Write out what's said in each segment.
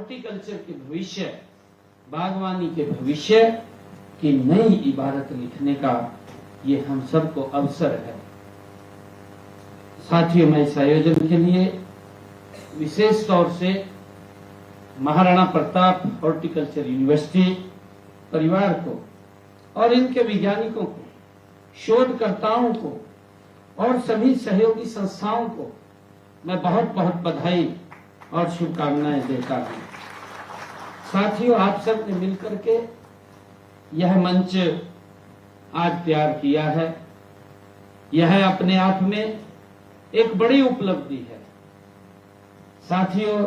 Horticulture के भविष्य, बागवानी के भविष्य की नई इबारत लिखने का ये हम सबको अवसर है। साथियों, मैं इस आयोजन के लिए विशेष तौर से महाराणा प्रताप हॉर्टिकल्चर यूनिवर्सिटी परिवार को और इनके वैज्ञानिकों को, शोधकर्ताओं को और सभी सहयोगी संस्थाओं को मैं बहुत बहुत बधाई और शुभकामनाएं देता हूं। साथियों, आप सब ने मिलकर के यह मंच आज तैयार किया है। यह अपने आप में एक बड़ी उपलब्धि है। साथियों,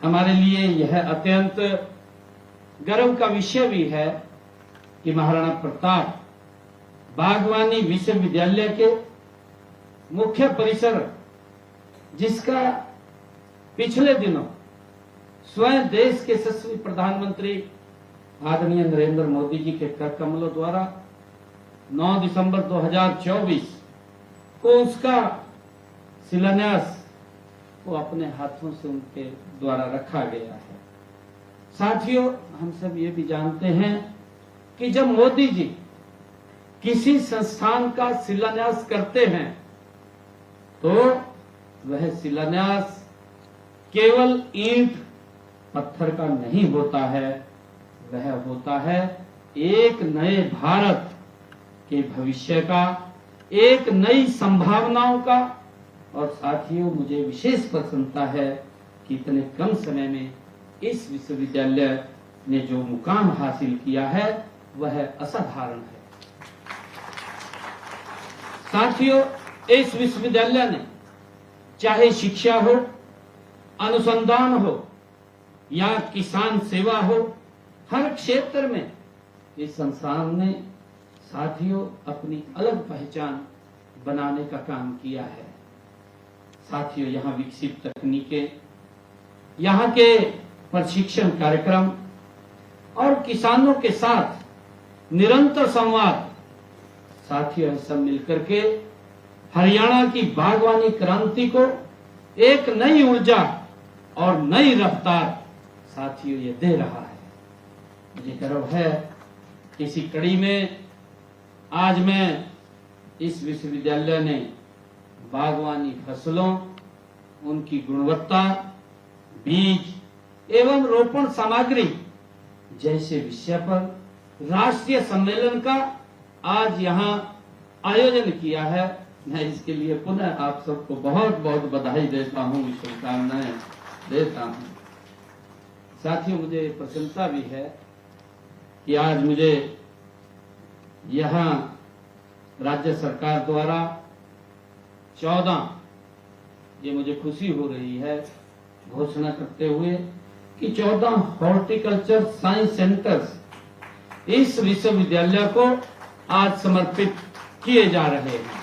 हमारे लिए यह अत्यंत गर्व का विषय भी है कि महाराणा प्रताप बागवानी विश्वविद्यालय के मुख्य परिसर, जिसका पिछले दिनों स्वयं देश के यशस्वी प्रधानमंत्री आदरणीय नरेंद्र मोदी जी के कर कमलों द्वारा 9 दिसंबर 2024 को उसका शिलान्यास को अपने हाथों से उनके द्वारा रखा गया है। साथियों, हम सब ये भी जानते हैं कि जब मोदी जी किसी संस्थान का शिलान्यास करते हैं तो वह शिलान्यास केवल ईंट पत्थर का नहीं होता है, वह होता है एक नए भारत के भविष्य का, एक नई संभावनाओं का। और साथियों, मुझे विशेष प्रसन्नता है कि इतने कम समय में इस विश्वविद्यालय ने जो मुकाम हासिल किया है वह असाधारण है। साथियों, इस विश्वविद्यालय ने चाहे शिक्षा हो, अनुसंधान हो या किसान सेवा हो, हर क्षेत्र में इस संस्थान ने साथियों अपनी अलग पहचान बनाने का काम किया है। साथियों, यहाँ विकसित तकनीकें, यहाँ के प्रशिक्षण कार्यक्रम और किसानों के साथ निरंतर संवाद, साथियों सब मिलकर के हरियाणा की बागवानी क्रांति को एक नई ऊर्जा और नई रफ्तार साथियों ये दे रहा है। मुझे गर्व है इसी कड़ी में आज मैं इस विश्वविद्यालय ने बागवानी फसलों, उनकी गुणवत्ता, बीज एवं रोपण सामग्री जैसे विषय पर राष्ट्रीय सम्मेलन का आज यहाँ आयोजन किया है। मैं इसके लिए पुनः आप सबको बहुत बहुत बधाई देता हूँ, शुभकामनाएं देता हूँ। साथियों, मुझे प्रसन्नता भी है कि आज मुझे यहाँ राज्य सरकार द्वारा 14, ये मुझे खुशी हो रही है घोषणा करते हुए कि 14 हॉर्टिकल्चर साइंस सेंटर्स इस विश्वविद्यालय को आज समर्पित किए जा रहे हैं।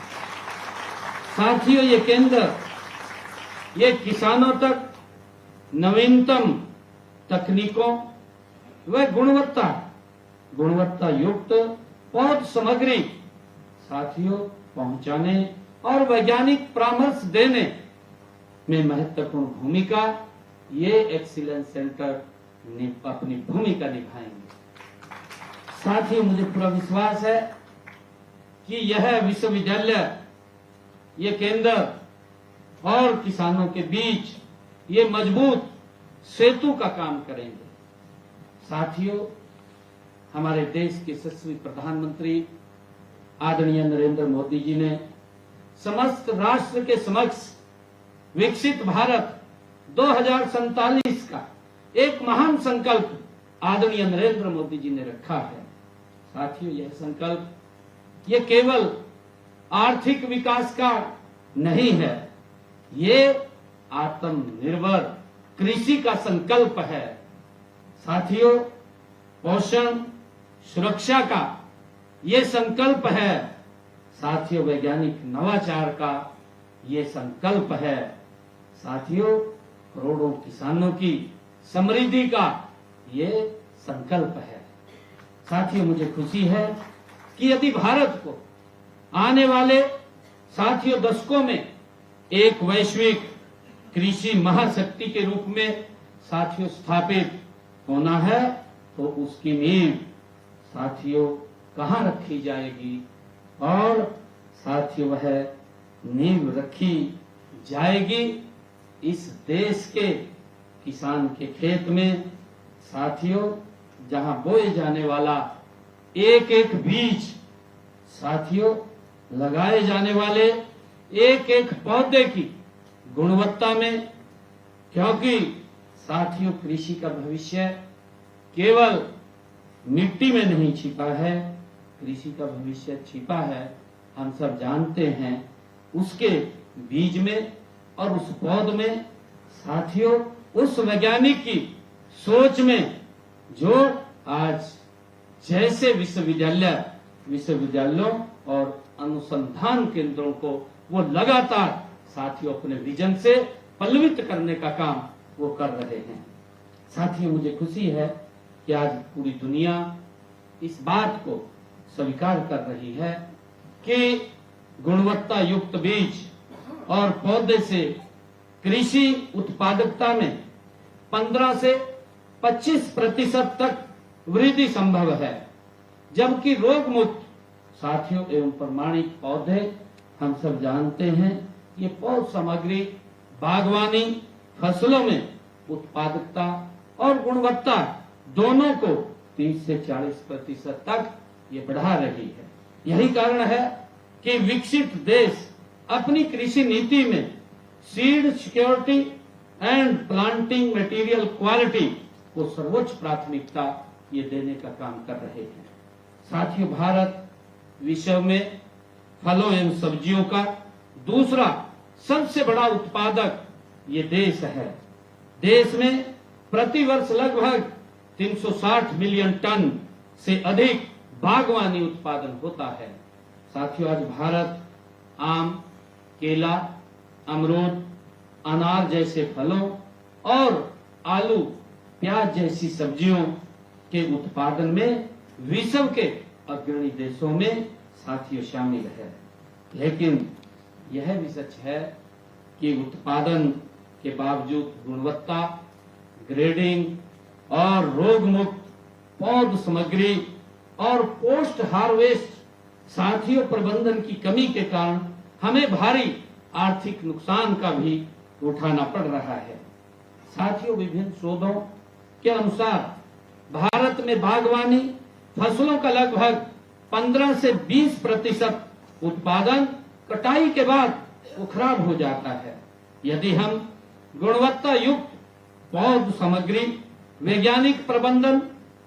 साथियों, ये केंद्र ये किसानों तक नवीनतम तकनीकों व गुणवत्ता युक्त पौध सामग्री साथियों पहुंचाने और वैज्ञानिक परामर्श देने में महत्वपूर्ण भूमिका ये एक्सीलेंस सेंटर अपनी भूमिका निभाएंगे। साथियों, मुझे पूरा विश्वास है कि यह विश्वविद्यालय, ये केंद्र और किसानों के बीच ये मजबूत सेतु का काम करेंगे। साथियों, हमारे देश के यशस्वी प्रधानमंत्री आदरणीय नरेंद्र मोदी जी ने समस्त राष्ट्र के समक्ष विकसित भारत 2047 का एक महान संकल्प आदरणीय नरेंद्र मोदी जी ने रखा है। साथियों, यह संकल्प ये केवल आर्थिक विकास का नहीं है, ये आत्मनिर्भर कृषि का संकल्प है। साथियों, पोषण सुरक्षा का ये संकल्प है। साथियों, वैज्ञानिक नवाचार का ये संकल्प है। साथियों, करोड़ों किसानों की समृद्धि का ये संकल्प है। साथियों, मुझे खुशी है कि यदि भारत को आने वाले साथियों दशकों में एक वैश्विक कृषि महाशक्ति के रूप में साथियों स्थापित होना है तो उसकी नींव साथियों कहाँ रखी जाएगी, और साथियों वह नींव रखी जाएगी इस देश के किसान के खेत में। साथियों जहां बोए जाने वाला एक एक बीज, साथियों लगाए जाने वाले एक एक पौधे की गुणवत्ता में, क्योंकि साथियों कृषि का भविष्य केवल मिट्टी में नहीं छिपा है, कृषि का भविष्य छिपा है, हम सब जानते हैं, उसके बीज में और उस पौध में। साथियों उस वैज्ञानिक की सोच में जो आज जैसे विश्वविद्यालयों और अनुसंधान केंद्रों को वो लगातार साथियों अपने विजन से पल्लवित करने का काम वो कर रहे हैं। साथियों मुझे खुशी है कि आज पूरी दुनिया इस बात को स्वीकार कर रही है कि गुणवत्ता युक्त बीज और पौधे से कृषि उत्पादकता में 15 से 25% तक वृद्धि संभव है, जबकि रोग मुक्त साथियों एवं प्रमाणित पौधे हम सब जानते हैं ये पौध सामग्री बागवानी फसलों में उत्पादकता और गुणवत्ता दोनों को 30 से 40% तक ये बढ़ा रही है। यही कारण है कि विकसित देश अपनी कृषि नीति में seed security and planting material quality को सर्वोच्च प्राथमिकता ये देने का काम कर रहे हैं। साथियों भारत विश्व में फलों एवं सब्जियों का दूसरा सबसे बड़ा उत्पादक ये देश है। देश में प्रति वर्ष लगभग 360 मिलियन टन से अधिक बागवानी उत्पादन होता है। साथियों आज भारत आम, केला, अमरूद, अनार जैसे फलों और आलू, प्याज जैसी सब्जियों के उत्पादन में विश्व के अग्रणी देशों में साथियों शामिल है। लेकिन यह भी सच है कि उत्पादन के बावजूद गुणवत्ता, ग्रेडिंग और रोग मुक्त पौध सामग्री और पोस्ट हार्वेस्ट साथियों प्रबंधन की कमी के कारण हमें भारी आर्थिक नुकसान का भी उठाना पड़ रहा है। साथियों विभिन्न शोधों के अनुसार भारत में बागवानी फसलों का लगभग 15 से 20% उत्पादन कटाई के बाद वो खराब हो जाता है। यदि हम गुणवत्ता युक्त पौध सामग्री, वैज्ञानिक प्रबंधन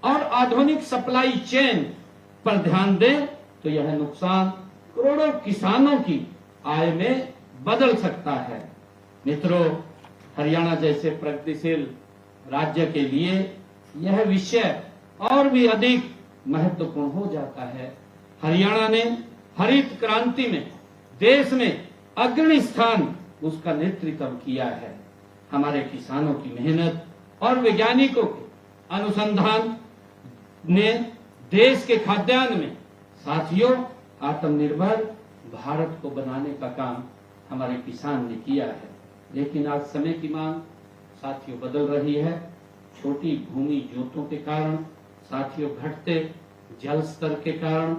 और आधुनिक सप्लाई चेन पर ध्यान दें तो यह नुकसान करोड़ों किसानों की आय में बदल सकता है। मित्रों, हरियाणा जैसे प्रगतिशील राज्य के लिए यह विषय और भी अधिक महत्वपूर्ण हो जाता है। हरियाणा ने हरित क्रांति में देश में अग्रणी स्थान उसका नेतृत्व किया है। हमारे किसानों की मेहनत और वैज्ञानिकों के अनुसंधान ने देश के खाद्यान्न में साथियों आत्मनिर्भर भारत को बनाने का काम हमारे किसान ने किया है। लेकिन आज समय की मांग साथियों बदल रही है। छोटी भूमि जोतों के कारण, साथियों घटते जल स्तर के कारण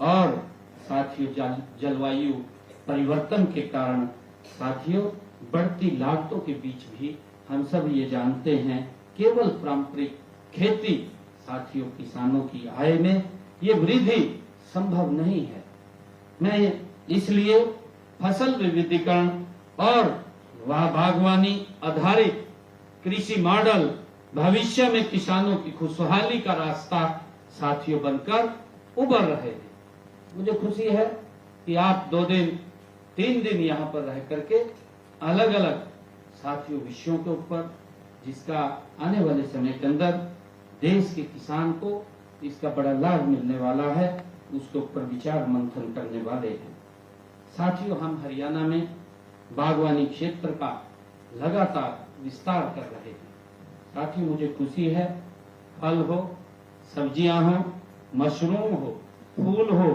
और साथियों जलवायु परिवर्तन के कारण, साथियों बढ़ती लागतों के बीच भी हम सब ये जानते हैं केवल पारंपरिक खेती साथियों किसानों की आय में ये वृद्धि संभव नहीं है। मैं इसलिए फसल विविधीकरण और बागवानी आधारित कृषि मॉडल भविष्य में किसानों की खुशहाली का रास्ता साथियों बनकर उभर रहे हैं। मुझे खुशी है कि आप 2 दिन 3 दिन यहाँ पर रह करके अलग अलग साथियों विषयों के ऊपर, जिसका आने वाले समय के अंदर देश के किसान को इसका बड़ा लाभ मिलने वाला है, उसके ऊपर विचार मंथन करने वाले हैं। साथियों हम हरियाणा में बागवानी क्षेत्र का लगातार विस्तार कर रहे हैं। साथियों मुझे खुशी है, फल हो, सब्जियां हो, मशरूम हो, फूल हो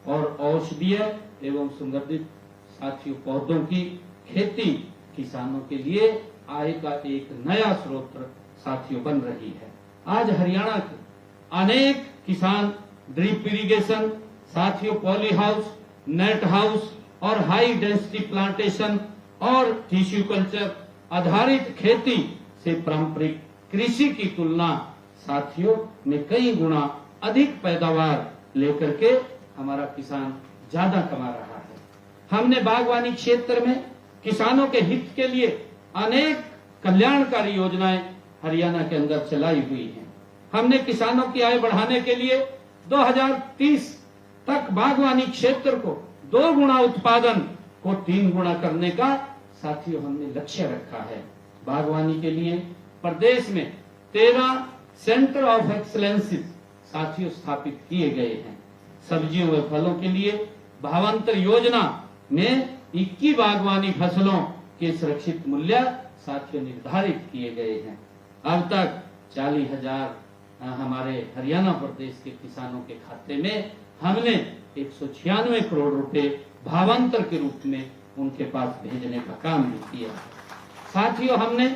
और औषधीय एवं सुगंधित साथियों पौधों की खेती किसानों के लिए आय का एक नया स्रोत साथियों बन रही है। आज हरियाणा के अनेक किसान ड्रिप इरिगेशन, साथियों पॉली हाउस, नेट हाउस और हाई डेंसिटी प्लांटेशन और टिश्यू कल्चर आधारित खेती से पारंपरिक कृषि की तुलना साथियों में कई गुना अधिक पैदावार लेकर के हमारा किसान ज्यादा कमा रहा है। हमने बागवानी क्षेत्र में किसानों के हित के लिए अनेक कल्याणकारी योजनाएं हरियाणा के अंदर चलाई हुई हैं। हमने किसानों की आय बढ़ाने के लिए 2030 तक बागवानी क्षेत्र को 2 गुना उत्पादन को 3 गुना करने का साथियों हमने लक्ष्य रखा है। बागवानी के लिए प्रदेश में 13 सेंटर ऑफ एक्सलेंस साथियों स्थापित किए गए हैं। सब्जियों व फलों के लिए भावांतर योजना में 21 बागवानी फसलों के सुरक्षित मूल्य साथियों निर्धारित किए गए हैं। अब तक 40,000 हमारे हरियाणा प्रदेश के किसानों के खाते में हमने 196 करोड़ रुपए भावांतर के रूप में उनके पास भेजने का काम भी किया। साथियों हमने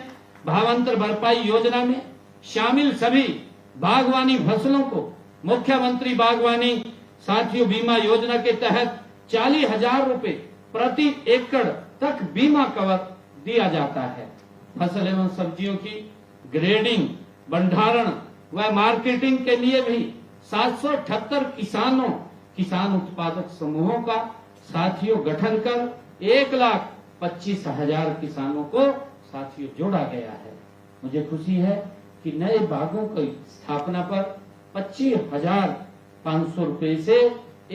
भावांतर भरपाई योजना में शामिल सभी बागवानी फसलों को मुख्यमंत्री बागवानी साथियों बीमा योजना के तहत 40,000 रुपए प्रति एकड़ तक बीमा कवर दिया जाता है। फसल एवं सब्जियों की ग्रेडिंग, भंडारण व मार्केटिंग के लिए भी 778 किसान उत्पादक समूहों का साथियों गठन कर 1,25,000 किसानों को साथियों जोड़ा गया है। मुझे खुशी है कि नए बागों की स्थापना पर 25,500 रुपए से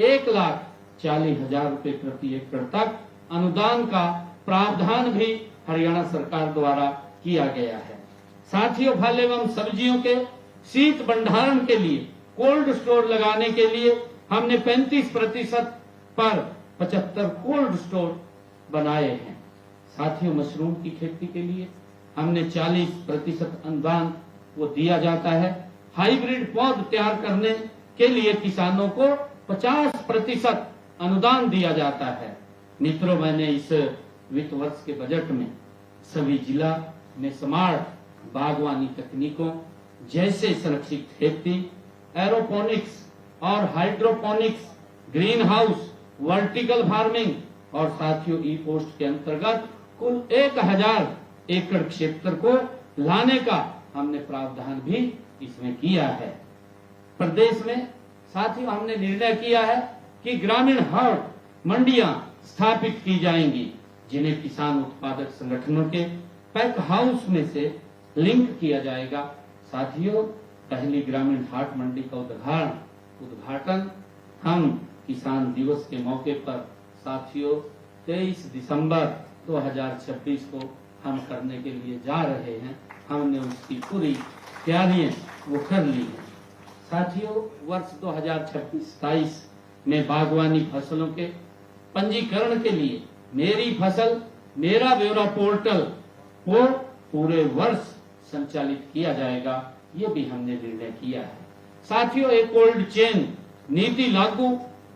1,40,000 रुपए प्रति एकड़ तक अनुदान का प्रावधान भी हरियाणा सरकार द्वारा किया गया है। साथियों फल एवं सब्जियों के शीत भंडारण के लिए कोल्ड स्टोर लगाने के लिए हमने 35% पर 75 कोल्ड स्टोर बनाए हैं। साथियों मशरूम की खेती के लिए हमने 40% अनुदान वो दिया जाता है। हाइब्रिड पौध तैयार करने के लिए किसानों को 50% अनुदान दिया जाता है। मित्रों, मैंने इस वित्त वर्ष के बजट में सभी जिला में स्मार्ट बागवानी तकनीकों जैसे संरक्षित खेती, एरोपोनिक्स और hydroponics, green house, vertical farming और साथियों ई पोस्ट के अंतर्गत कुल 1,000 एकड़ क्षेत्र को लाने का हमने प्रावधान भी इसमें किया है। प्रदेश में साथियों हमने निर्णय किया है कि ग्रामीण हाट मंडियां स्थापित की जाएंगी, जिन्हें किसान उत्पादक संगठनों के पैक हाउस में से लिंक किया जाएगा। साथियों पहली ग्रामीण हाट मंडी का उद्घाटन हम किसान दिवस के मौके पर साथियों 23 दिसंबर 2026 को हम करने के लिए जा रहे हैं। हमने उसकी पूरी तैयारियां वो कर ली है। साथियों वर्ष 2026-27 में बागवानी फसलों के पंजीकरण के लिए मेरी फसल मेरा ब्यौरा पोर्टल को पूरे वर्ष संचालित किया जाएगा, ये भी हमने निर्णय किया है। साथियों एक कोल्ड चेन नीति लागू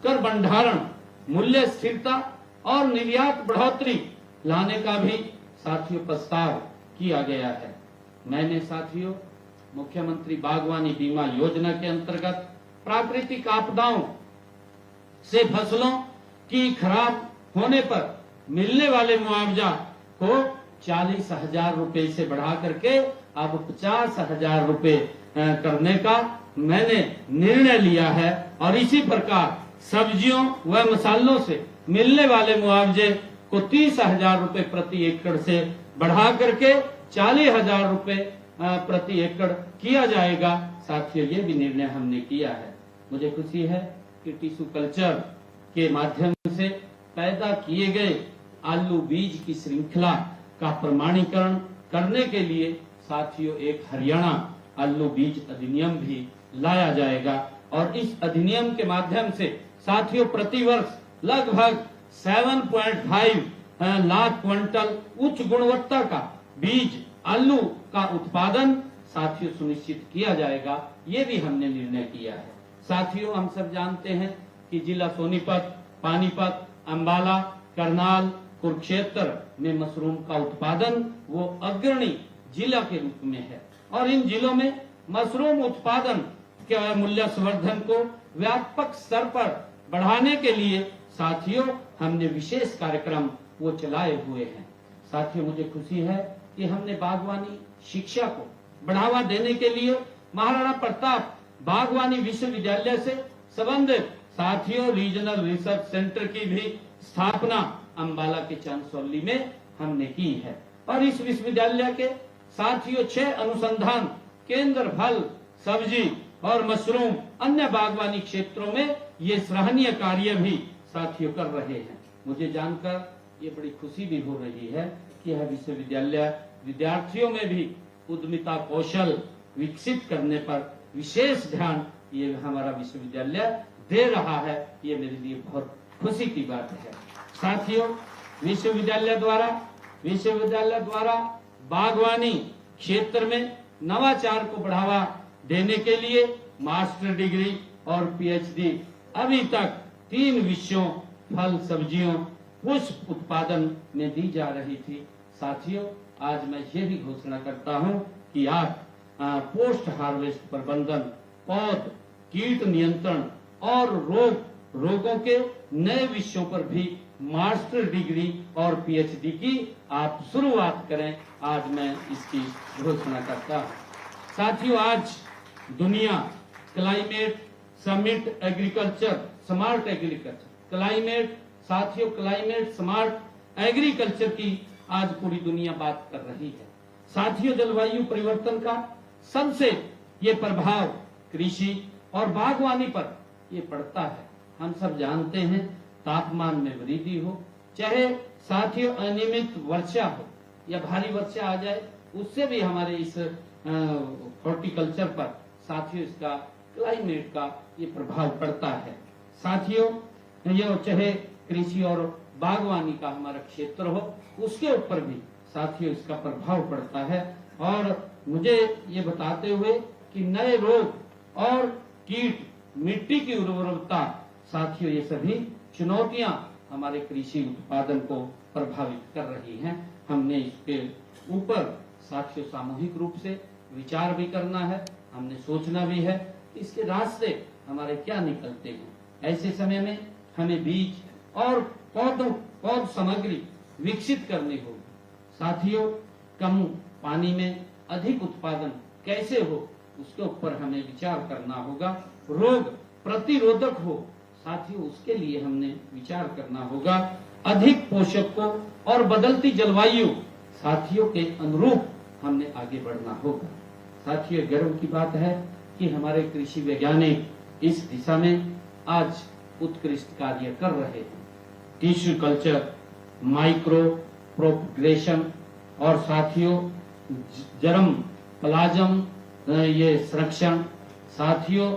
कर भंडारण, मूल्य स्थिरता और निर्यात बढ़ोतरी लाने का भी साथियों प्रस्ताव किया गया है। मैंने साथियों मुख्यमंत्री बागवानी बीमा योजना के अंतर्गत प्राकृतिक आपदाओं से फसलों की खराब होने पर मिलने वाले मुआवजा को 40,000 रुपए से बढ़ा करके अब 50,000 रुपए करने का मैंने निर्णय लिया है। और इसी प्रकार सब्जियों व मसालों से मिलने वाले मुआवजे को 30,000 रुपए प्रति एकड़ से बढ़ा करके 40,000 रुपए प्रति एकड़ किया जाएगा। साथियों ये भी निर्णय हमने किया है। मुझे खुशी है कि टिश्यू कल्चर के माध्यम से पैदा किए गए आलू बीज की श्रृंखला का प्रमाणीकरण करने के लिए साथियों एक हरियाणा आलू बीज अधिनियम भी लाया जाएगा। और इस अधिनियम के माध्यम से साथियों प्रतिवर्ष लगभग 7.5 लाख क्विंटल उच्च गुणवत्ता का बीज आलू का उत्पादन साथियों सुनिश्चित किया जाएगा, ये भी हमने निर्णय किया है। साथियों हम सब जानते हैं कि जिला सोनीपत, पानीपत, अंबाला, करनाल, कुरुक्षेत्र में मशरूम का उत्पादन वो अग्रणी जिला के रूप में है और इन जिलों में मशरूम उत्पादन के मूल्य संवर्धन को व्यापक स्तर पर बढ़ाने के लिए साथियों हमने विशेष कार्यक्रम वो चलाए हुए हैं। साथियों, मुझे खुशी है कि हमने बागवानी शिक्षा को बढ़ावा देने के लिए महाराणा प्रताप बागवानी विश्वविद्यालय से संबंधित साथियों रीजनल रिसर्च सेंटर की भी स्थापना अंबाला के चांदसौली में हमने की है और इस विश्वविद्यालय के साथियों 6 अनुसंधान केंद्र फल, सब्जी और मशरूम अन्य बागवानी क्षेत्रों में ये सराहनीय कार्य भी साथियों कर रहे हैं। मुझे जानकर ये बड़ी खुशी भी हो रही है कि यह विश्वविद्यालय विद्यार्थियों में भी उद्यमिता कौशल विकसित करने पर विशेष ध्यान ये हमारा विश्वविद्यालय दे रहा है। ये मेरे लिए बहुत खुशी की बात है। साथियों, विश्वविद्यालय द्वारा बागवानी क्षेत्र में नवाचार को बढ़ावा देने के लिए मास्टर डिग्री और पीएचडी अभी तक 3 विषयों फल, सब्जियों, पुष्प उत्पादन में दी जा रही थी। साथियों, आज मैं ये भी घोषणा करता हूं कि आज पोस्ट हार्वेस्ट प्रबंधन, पौध, कीट नियंत्रण और रोगों के नए विषयों पर भी मास्टर डिग्री और पीएचडी की आप शुरुआत करें। आज मैं इसकी घोषणा करता हूं। साथियों, आज दुनिया climate summit agriculture smart agriculture climate smart agriculture की आज पूरी दुनिया बात कर रही है। साथियों, जलवायु परिवर्तन का सबसे ये प्रभाव कृषि और बागवानी पर ये पड़ता है। हम सब जानते हैं तापमान में वृद्धि हो, चाहे साथियों अनियमित वर्षा हो या भारी वर्षा आ जाए, उससे भी हमारे इस हॉर्टिकल्चर पर साथियों इसका क्लाइमेट का ये प्रभाव पड़ता है। साथियों, ये चाहे कृषि और बागवानी का हमारा क्षेत्र हो, उसके ऊपर भी साथियों इसका प्रभाव पड़ता है। और मुझे ये बताते हुए कि नए रोग और कीट, मिट्टी की उर्वरता, साथियों ये सभी चुनौतियां हमारे कृषि उत्पादन को प्रभावित कर रही हैं। हमने इसके ऊपर साथियों सामूहिक रूप से विचार भी करना है, हमने सोचना भी है इसके रास्ते हमारे क्या निकलते हैं। ऐसे समय में हमें बीज और पौध सामग्री विकसित करनी होगी। साथियों, कम पानी में अधिक उत्पादन कैसे हो, उसके ऊपर हमें विचार करना होगा। रोग प्रतिरोधक हो, साथियों उसके लिए हमने विचार करना होगा। अधिक पोषक को और बदलती जलवायु साथियों के अनुरूप हमने आगे बढ़ना होगा। साथियों, गर्व की बात है कि हमारे कृषि वैज्ञानिक इस दिशा में आज उत्कृष्ट कार्य कर रहे हैं। टिश्यू कल्चर, माइक्रो प्रोपगेशन और साथियों जर्म प्लाज्म ये संरक्षण, साथियों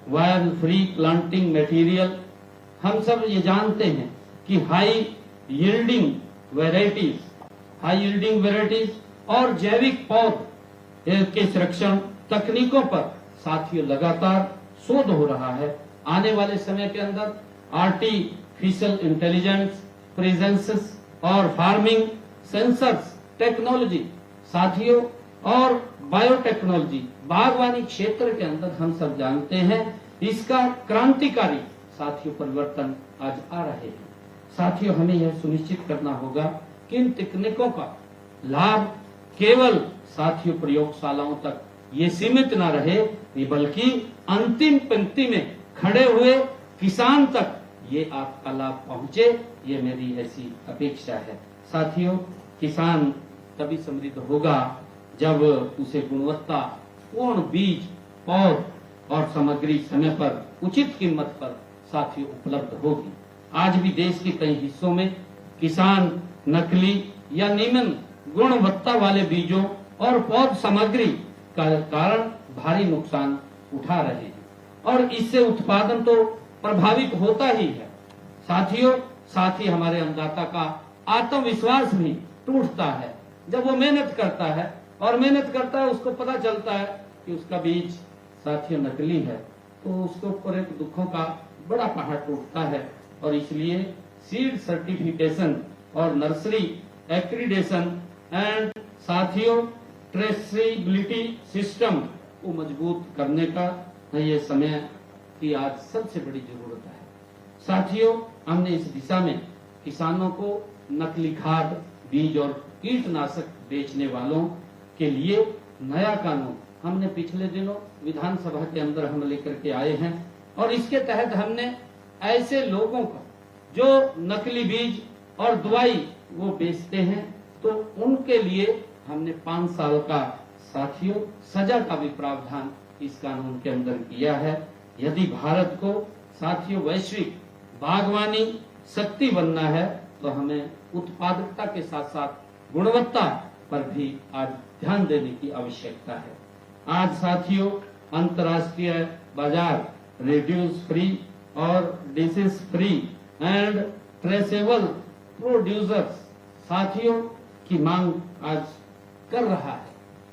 वायर फ्री प्लांटिंग मटेरियल। हम सब ये जानते हैं कि हाई यील्डिंग वेराइटीज और जैविक पौध के संरक्षण तकनीकों पर साथियों लगातार शोध हो रहा है। आने वाले समय के अंदर आर्टिफिशियल इंटेलिजेंस, प्रेजेंसेस और फार्मिंग सेंसर्स टेक्नोलॉजी साथियों और बायोटेक्नोलॉजी बागवानी क्षेत्र के अंदर हम सब जानते हैं इसका क्रांतिकारी साथियों परिवर्तन आज आ रहे हैं। साथियों, हमें यह सुनिश्चित करना होगा कि इन तकनीकों का लाभ केवल साथियों प्रयोगशालाओं तक ये सीमित न रहे, बल्कि अंतिम पंक्ति में खड़े हुए किसान तक ये आपका लाभ पहुंचे, ये मेरी ऐसी अपेक्षा है। साथियों, किसान तभी समृद्ध होगा जब उसे गुणवत्ता पूर्ण बीज, पौध और सामग्री समय पर उचित कीमत पर साथियों उपलब्ध होगी। आज भी देश के कई हिस्सों में किसान नकली या निम्न गुणवत्ता वाले बीजों और पौध सामग्री का कारण भारी नुकसान उठा रहे हैं और इससे उत्पादन तो प्रभावित होता ही है। साथियों, साथ ही हमारे अन्नदाता का आत्मविश्वास भी टूटता है जब वो मेहनत करता है उसको पता चलता है कि उसका बीज साथियों नकली है, तो उसके ऊपर एक दुखों का बड़ा पहाड़ टूटता है। और इसलिए सीड सर्टिफिकेशन और नर्सरी एक्रीडेशन एंड साथियों ट्रेसेबिलिटी सिस्टम को मजबूत करने का ये समय की आज सबसे बड़ी जरूरत है। साथियों, हमने इस दिशा में किसानों को नकली खाद, बीज और कीटनाशक बेचने वालों के लिए नया कानून हमने पिछले दिनों विधानसभा के अंदर हम लेकर के आए हैं और इसके तहत हमने ऐसे लोगों को जो नकली बीज और दवाई वो बेचते हैं तो उनके लिए हमने 5 साल का साथियों सजा का भी प्रावधान इस कानून के अंदर किया है। यदि भारत को साथियों वैश्विक बागवानी शक्ति बनना है तो हमें उत्पादकता के साथ साथ गुणवत्ता पर भी आज ध्यान देने की आवश्यकता है। आज साथियों अंतर्राष्ट्रीय बाजार रेड्यूस फ्री और disease free and traceable producers साथियों की मांग आज कर रहा है।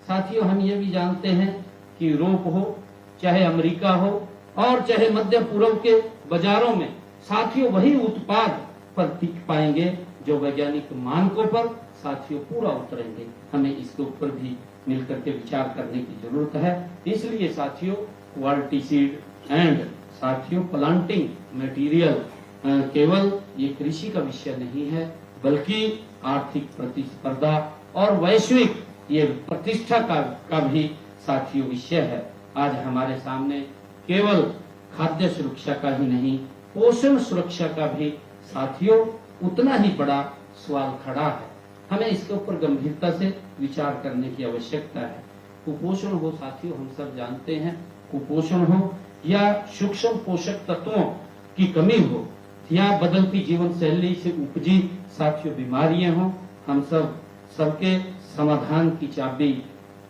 साथियों, हम ये भी जानते हैं कि यूरोप हो चाहे अमेरिका हो और चाहे मध्य पूर्व के बाजारों में साथियों वही उत्पाद पर टिक पाएंगे जो वैज्ञानिक मानकों पर साथियों पूरा उतरेंगे। हमें इसके ऊपर भी मिलकर के विचार करने की जरूरत है। इसलिए साथियों क्वालिटी सीड एंड साथियों प्लांटिंग मटेरियल केवल ये कृषि का विषय नहीं है बल्कि आर्थिक प्रतिस्पर्धा और वैश्विक ये प्रतिष्ठा का भी साथियों विषय है। आज हमारे सामने केवल खाद्य सुरक्षा का ही नहीं पोषण सुरक्षा का भी साथियों उतना ही बड़ा सवाल खड़ा है। हमें इसके ऊपर गंभीरता से विचार करने की आवश्यकता है। कुपोषण हो साथियों, हम सब जानते हैं, कुपोषण हो या सूक्ष्म पोषक तत्वों की कमी हो या बदलती जीवन शैली से उपजी साथियों बीमारियां हो, हम सबके समाधान की चाबी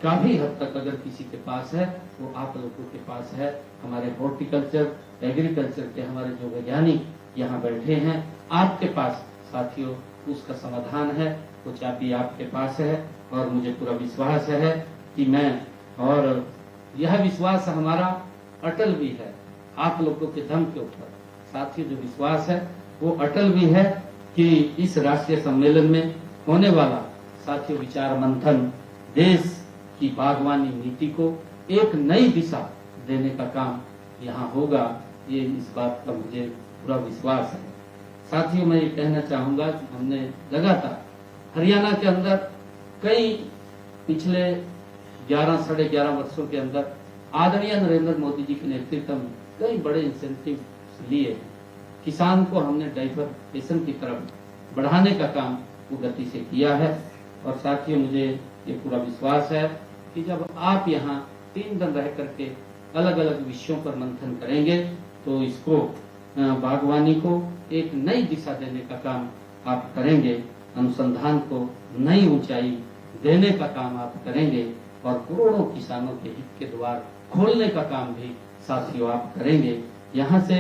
काफी हद तक अगर किसी के पास है वो आप लोगों के पास है। हमारे हॉर्टिकल्चर एग्रीकल्चर के हमारे जो वैज्ञानिक यहाँ बैठे हैं, आपके पास साथियों उसका समाधान है, वो चाबी आपके पास है। और मुझे पूरा विश्वास है कि मैं और यह विश्वास हमारा अटल भी है आप लोगों के दम के ऊपर। साथियों जो विश्वास है वो अटल भी है कि इस राष्ट्रीय सम्मेलन में होने वाला साथियों विचार मंथन देश की बागवानी नीति को एक नई दिशा देने का काम यहाँ होगा, ये इस बात का मुझे पूरा विश्वास है। साथियों मैं ये कहना चाहूंगा कि हमने लगातार हरियाणा के अंदर कई पिछले 11 साढ़े 11 वर्षों के अंदर आदरणीय नरेंद्र मोदी जी के नेतृत्व में कई बड़े इंसेंटिव लिए हैं। किसान को हमने डाइवर्सिफिकेशन की तरफ बढ़ाने का काम वो गति से किया है। और साथियों मुझे ये पूरा विश्वास है कि जब आप यहाँ 3 दिन रह करके अलग अलग विषयों पर मंथन करेंगे तो इसको बागवानी को एक नई दिशा देने का काम आप करेंगे, अनुसंधान को नई ऊंचाई देने का काम आप करेंगे और करोड़ों किसानों के हित के द्वार खोलने का काम भी साथियों आप करेंगे। यहाँ से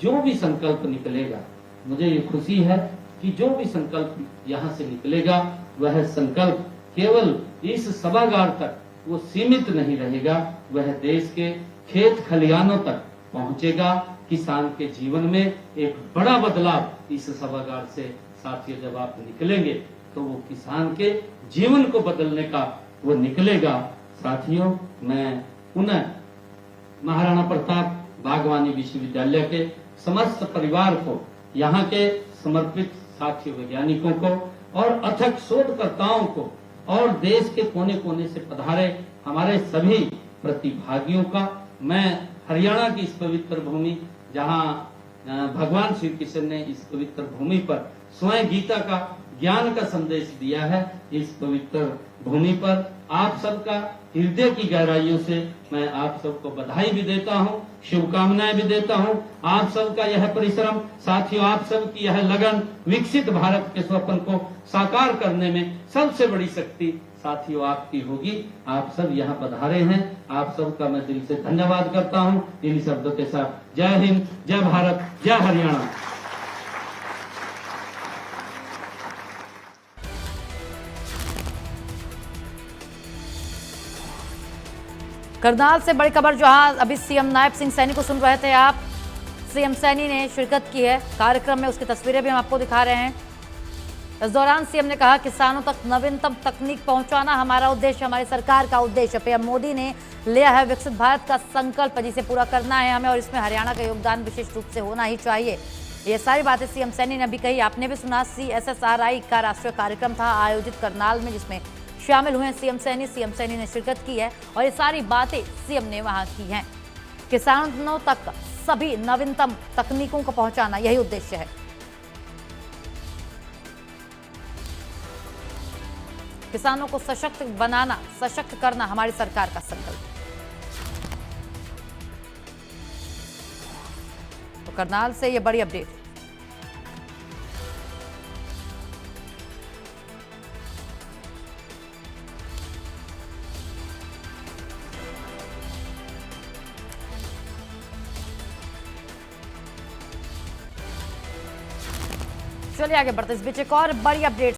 जो भी संकल्प निकलेगा, मुझे ये खुशी है कि जो भी संकल्प यहाँ से निकलेगा वह संकल्प केवल इस सभागार तक वो सीमित नहीं रहेगा, वह देश के खेत खलिहानों तक पहुंचेगा। किसान के जीवन में एक बड़ा बदलाव इस सभागार से साथियों जब आप निकलेंगे तो वो किसान के जीवन को बदलने का वो निकलेगा। साथियों मैं पुनः महाराणा प्रताप बागवानी विश्वविद्यालय के समस्त परिवार को, यहाँ के समर्पित साथी वैज्ञानिकों को और अथक शोधकर्ताओं को और देश के कोने कोने से पधारे हमारे सभी प्रतिभागियों का मैं हरियाणा की इस पवित्र भूमि जहाँ भगवान श्री कृष्ण ने इस पवित्र भूमि पर स्वयं गीता का ज्ञान का संदेश दिया है, इस पवित्र भूमि पर आप सबका हृदय की गहराइयों से मैं आप सबको बधाई भी देता हूँ, शुभकामनाएं भी देता हूँ। आप सबका यह परिश्रम साथियों, आप सबकी यह लगन विकसित भारत के स्वप्न को साकार करने में सबसे बड़ी शक्ति साथियों आपकी होगी। आप सब यहाँ पधारे हैं, आप सबका मैं दिल से धन्यवाद करता हूँ। इन शब्दों के साथ जय हिंद, जय भारत, जय हरियाणा। करनाल से बड़ी खबर, जहां अभी सीएम नायब सिंह सैनी को सुन रहे थे आप। सीएम सैनी ने शिरकत की है कार्यक्रम में, उसकी तस्वीरें भी हम आपको दिखा रहे हैं। इस दौरान सीएम ने कहा, किसानों तक नवीनतम तकनीक पहुंचाना हमारा उद्देश्य, हमारी सरकार का उद्देश्य। पीएम मोदी ने लिया है विकसित भारत का संकल्प, जिसे पूरा करना है हमें और इसमें हरियाणा का योगदान विशेष रूप से होना ही चाहिए। ये सारी बातें सीएम सैनी ने अभी कही। आपने भी सुना, CSSRI का राष्ट्रीय कार्यक्रम था आयोजित करनाल में, जिसमें शामिल हुए सीएम सैनी ने शिरकत की है और ये सारी बातें सीएम ने वहां की हैं। किसानों तक सभी नवीनतम तकनीकों को पहुंचाना यही उद्देश्य है। किसानों को सशक्त बनाना, सशक्त करना हमारी सरकार का संकल्प। तो करनाल से ये बड़ी अपडेट। चलिए आगे बढ़ते, इस बीच एक और बड़ी अपडेट